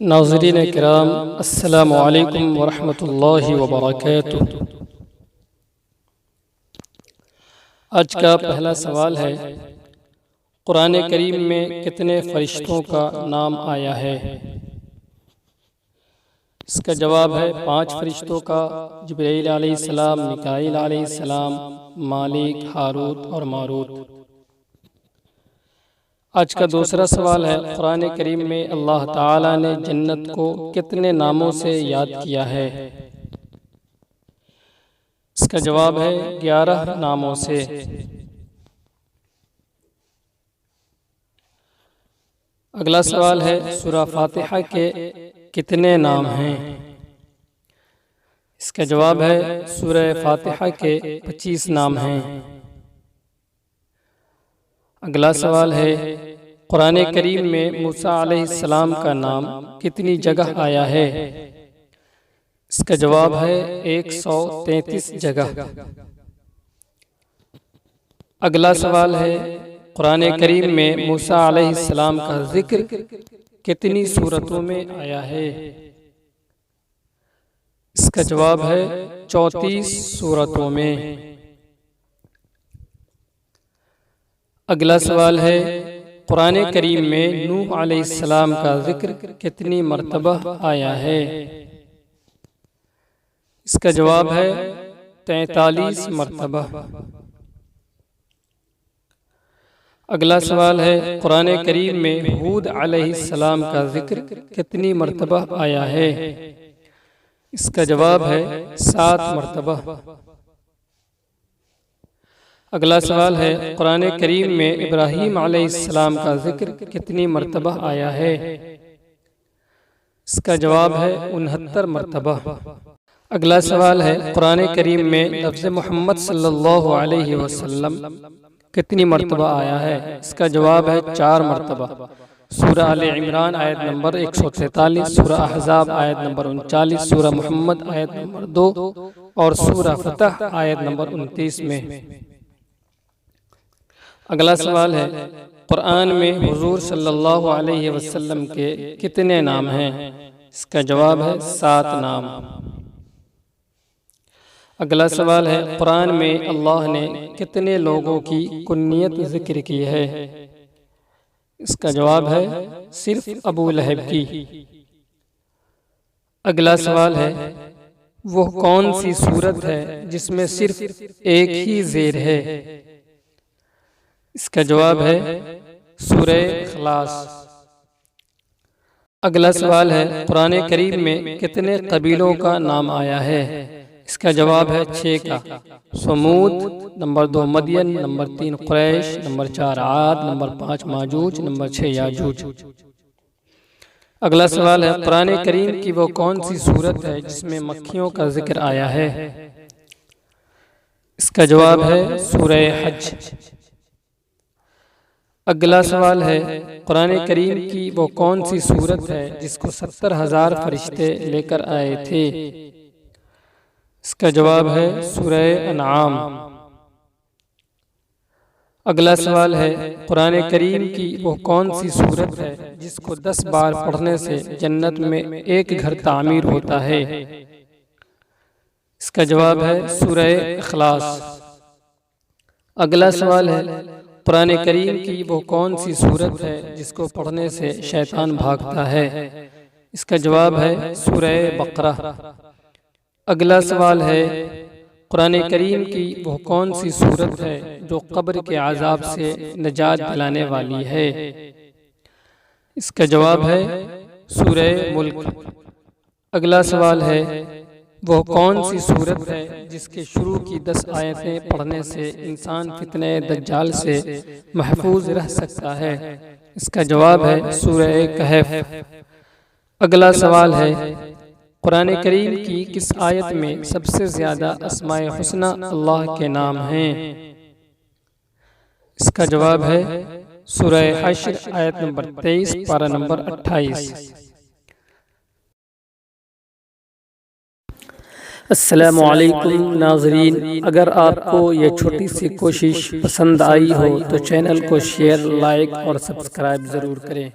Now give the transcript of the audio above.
ناظرین کرام، السلام علیکم ورحمۃ اللہ وبرکاتہ۔ آج کا پہلا سوال ہے، قرآن کریم میں کتنے فرشتوں کا نام آیا ہے؟ اس کا جواب ہے 5 فرشتوں کا، جبرائیل علیہ السلام، میکائیل علیہ السلام، مالک، ہاروت اور ماروت۔ آج کا دوسرا سوال ہے، قرآن کریم میں اللہ تعالیٰ نے جنت کو کتنے ناموں سے یاد کیا ہے؟ اس کا جواب ہے 11 ناموں سے۔ اگلا سوال ہے، سورہ فاتحہ کے کتنے نام ہیں؟ اس کا جواب ہے سورہ فاتحہ کے 25 نام ہیں۔ اگلا سوال ہے، قرآن کریم میں موسیٰ علیہ السلام کا نام کتنی جگہ آیا ہے؟ اس کا جواب ہے 133 جگہ۔ اگلا سوال ہے، قرآن کریم میں موسیٰ علیہ السلام کا ذکر کتنی سورتوں میں آیا ہے؟ اس کا جواب ہے 34 سورتوں میں۔ اگلا سوال ہے، قرآن کریم میں نوح علیہ السلام کا ذکر کتنی مرتبہ آیا ہے؟ اس کا جواب ہے 43 مرتبہ۔ اگلا سوال ہے، قرآن کریم میں ہود علیہ السلام کا ذکر کتنی مرتبہ آیا ہے؟ اس کا جواب ہے 7 مرتبہ۔ اگلا سوال ہے، قرآن کریم میں ابراہیم علیہ السلام کا ذکر کتنی مرتبہ آیا ہے؟ اس کا جواب ہے 69 مرتبہ۔ اگلا سوال ہے، قرآن کریم میں لفظ محمد صلی اللہ علیہ وسلم کتنی مرتبہ آیا ہے؟ اس کا جواب ہے 4 مرتبہ۔ سورہ آل عمران آیت نمبر 143، سورہ احزاب آیت نمبر 39، سورہ محمد آیت نمبر 2 اور سورہ فتح آیت نمبر 29 میں۔ اگلا سوال ہے، قرآن میں حضور صلی اللہ علیہ وسلم کے کتنے نام ہیں؟ اس کا جواب ہے 7 نام۔ اگلا سوال ہے، قرآن میں اللہ نے کتنے لوگوں کی کنیت ذکر کی ہے؟ اس کا جواب ہے صرف ابو لہب کی۔ اگلا سوال ہے، وہ کون سی سورت ہے جس میں صرف ایک ہی زیر ہے؟ اس کا جواب ہے سورہ اخلاص۔ اگلا سوال ہے، قرآن کریم میں کتنے قبیلوں کا نام آیا ہے؟ اس کا جواب ہے 6 کا۔ سمود، نمبر 2 مدین، نمبر 3 قریش، نمبر 4 عاد، نمبر 5 ماجوج، نمبر 6 یاجوج۔ اگلا سوال ہے، قرآن کریم کی وہ کون سی سورت ہے جس میں مکھیوں کا ذکر آیا ہے؟ اس کا جواب ہے سورہ حج۔ اگلا سوال ہے، قرآن کریم کی وہ کون سی سورت ہے جس کو 70,000 فرشتے لے کر آئے تھے؟ اس کا جواب ہے سورہ انعام۔ اگلا سوال ہے، قرآن کریم کی وہ کون سی سورت ہے جس کو 10 بار پڑھنے سے جنت میں ایک گھر تعمیر ہوتا ہے؟ اس کا جواب ہے سورہ اخلاص۔ اگلا سوال ہے، قرآن کریم کی وہ کون سی سورت ہے جس کو پڑھنے سے شیطان بھاگتا ہے؟ اس کا جواب ہے سورہ بقرہ۔ اگلا سوال ہے، قرآن کریم کی وہ کون سی سورت ہے جو قبر کے عذاب سے نجات دلانے والی ہے؟ اس کا جواب ہے سورہ ملک۔ اگلا سوال ہے، وہ کون سی سورت ہے جس کے شروع کی 10 آیتیں پڑھنے سے انسان فتنہ دجال سے محفوظ رہ سکتا ہے؟ اس کا جواب ہے سورہ کہف۔ اگلا سوال ہے، قرآن کریم کی کس آیت میں سب سے زیادہ اسماء حسنی اللہ کے نام ہیں؟ اس کا جواب ہے سورہ حشر آیت نمبر 23، پارہ نمبر 28۔ السلام علیکم ناظرین، اگر آپ کو یہ چھوٹی سی کوشش پسند آئی ہو تو چینل کو شیئر، لائک اور سبسکرائب ضرور کریں۔